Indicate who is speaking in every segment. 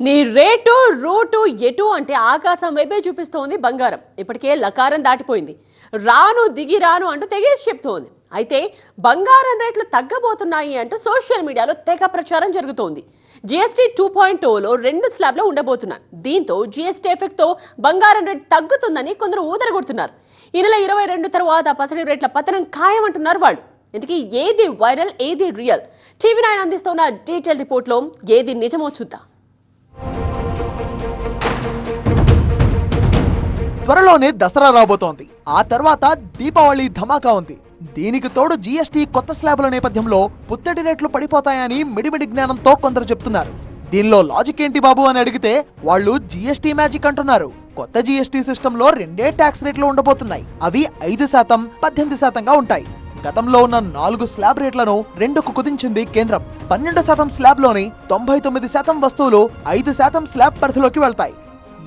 Speaker 1: నీ rate route ఎటు అంటే ఆకాశం వైపే చూపిస్తోంది బంగారం. ఇప్పటికే లకారం దాటిపోయింది. రాను దిగి రాను అంటూ తెగేసి చెప్తోంది. అయితే బంగారం రేట్లు తగ్గబోతున్నాయి అంటూ సోషల్ మీడియాలో తెగ ప్రచారం జరుగుతోంది. జీఎస్టీ 2.0లో 2 స్లాబ్లు ఉండబోతున్నాయి. దీంతో జీఎస్టీ ఎఫెక్ట్తో బంగారం రేటు తగ్గుతుందని కొందరు ఊదరగొడుతున్నారు. ఈ నెల 22 తర్వాత పసిడి రేట్ల పతనం ఖాయమంటున్నారు వాళ్ళు. ఇందుకే ఏది వైరల్ ఏది రియల్? TV9 అందిస్తున్న డీటెయిల్ రిపోర్ట్లో ఏది నిజమో చూద్దాం.
Speaker 2: త్వరలోనే దసరా రాబోతోంది. ఆ తర్వాత దీపావళి ధమాకా ఉంది. దీనికి తోడు జీఎస్టీ కొత్త స్లాబుల నేపథ్యంలో పుత్తడి రేట్లు పడిపోతాయని మిడిమిడి జ్ఞానంతో కొందరు చెప్తున్నారు. దీనిలో లాజిక్ ఏంటి బాబు అని అడిగితే వాళ్ళు జీఎస్టీ మ్యాజిక్ అంటున్నారు. కొత్త జీఎస్టీ సిస్టంలో 2 ట్యాక్స్ రేట్లు ఉండబోతున్నాయి. అవి 5%, 18%గా ఉంటాయి. గతంలో ఉన్న 4 స్లాబ్ రేట్లను 2కు కుదించింది కేంద్రం. 12% స్లాబ్లోని 99% వస్తువులు 5% స్లాబ్ పరిధిలోకి వెళ్తాయి.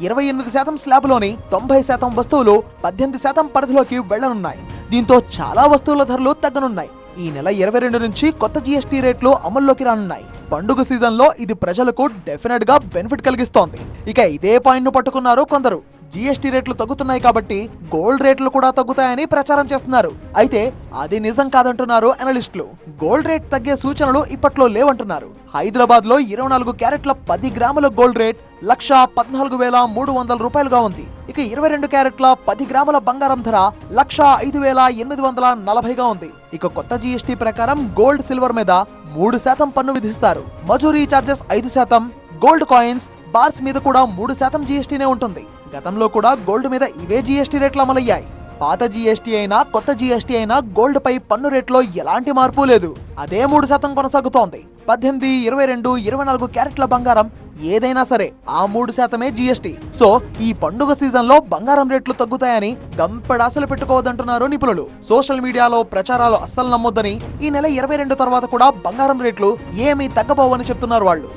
Speaker 2: 28% స్లాబ్లోని 90% వస్తువులు 18% పరిధిలోకి వెళ్లనున్నాయి. దీంతో చాలా వస్తువుల ధరలు తగ్గనున్నాయి. ఈ నెల 22 నుంచి కొత్త జీఎస్టీ రేట్లు అమల్లోకి రానున్నాయి. పండుగ సీజన్లో ఇది ప్రజలకు డెఫినెట్ గా బెనిఫిట్ కలిగిస్తోంది. ఇక ఇదే పాయింట్ ను పట్టుకున్నారు కొందరు. జీఎస్టీ రేట్లు తగ్గుతున్నాయి కాబట్టి గోల్డ్ రేట్లు కూడా తగ్గుతాయని ప్రచారం చేస్తున్నారు. అయితే అది నిజం కాదంటున్నారు అనలిస్టులు. గోల్డ్ రేట్ తగ్గే సూచనలు ఇప్పట్లో లేవంటున్నారు. హైదరాబాద్ లో 24 క్యారెట్ల 10 గ్రాముల గోల్డ్ రేట్ 1,14,300 రూపాయలుగా ఉంది. ఇక 22 క్యారెట్ల 10 గ్రాముల బంగారం ధర 1,05,840గా ఉంది. ఇక కొత్త జీఎస్టీ ప్రకారం గోల్డ్ సిల్వర్ మీద 3% పన్ను విధిస్తారు. మజూరీ చార్జెస్ 5%, గోల్డ్ కాయిన్స్ బార్స్ మీద కూడా 3% జీఎస్టీనే ఉంటుంది. గతంలో కూడా గోల్డ్ మీద ఇవే జీఎస్టీ రేట్లు అమలయ్యాయి. పాత జీఎస్టీ అయినా కొత్త జీఎస్టీ అయినా గోల్డ్ పై పన్ను రేట్లో ఎలాంటి మార్పు లేదు. అదే 3% కొనసాగుతోంది. 18, 22, 24 క్యారెట్ల బంగారం ఏదైనా సరే ఆ 3%మే జీఎస్టీ. సో ఈ పండుగ సీజన్ లో బంగారం రేట్లు తగ్గుతాయని గంపెడాసలు పెట్టుకోవద్దంటున్నారు నిపుణులు. సోషల్ మీడియాలో ప్రచారాలు అస్సలు నమ్మొద్దని, ఈ నెల 22 తర్వాత కూడా బంగారం రేట్లు ఏమీ తగ్గబోవని చెప్తున్నారు వాళ్ళు.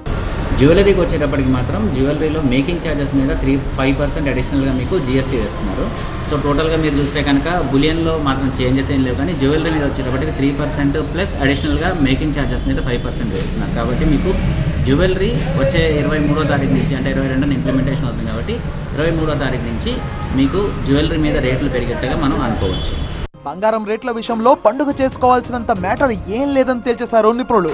Speaker 3: జ్యువెలరీకి వచ్చేటప్పటికి మాత్రం జ్యువెలరీలో మేకింగ్ ఛార్జెస్ మీద 5% అడిషనల్గా మీకు జీఎస్టీ వేస్తున్నారు. సో టోటల్గా మీరు చూస్తే కనుక బులియన్లో మాత్రం చేంజెస్ ఏం లేవు, కానీ జ్యువెలరీ మీద వచ్చేటప్పటికి 3% ప్లస్ అడిషనల్గా మేకింగ్ ఛార్జెస్ మీద 5% వేస్తున్నారు. కాబట్టి మీకు జ్యువెలరీ వచ్చే 23వ తారీఖు నుంచి, అంటే 22న ఇంప్లిమెంటేషన్ అవుతుంది కాబట్టి 23వ తారీఖు నుంచి మీకు జ్యువెలరీ మీద రేట్లు పెరిగేట్టుగా మనం అనుకోవచ్చు.
Speaker 2: బంగారం రేట్ల విషయంలో పండుగ చేసుకోవాల్సినంత మ్యాటర్ ఏం లేదని తేల్చేశారు నిపుణులు.